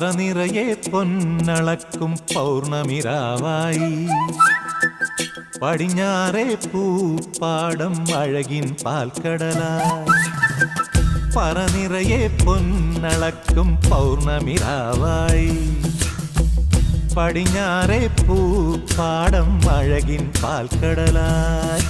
പറനിറയെ പൊന്നളക്കും പൗർണമിരാവായി പടിഞ്ഞാറേ പൂപ്പാടം അഴകിൻ പാൽക്കടലായി പറനിറയെ പൊന്നളക്കും പൗർണമിരാവായി പടിഞ്ഞാറേ പൂപ്പാടം അഴകിൻ പാൽക്കടലായി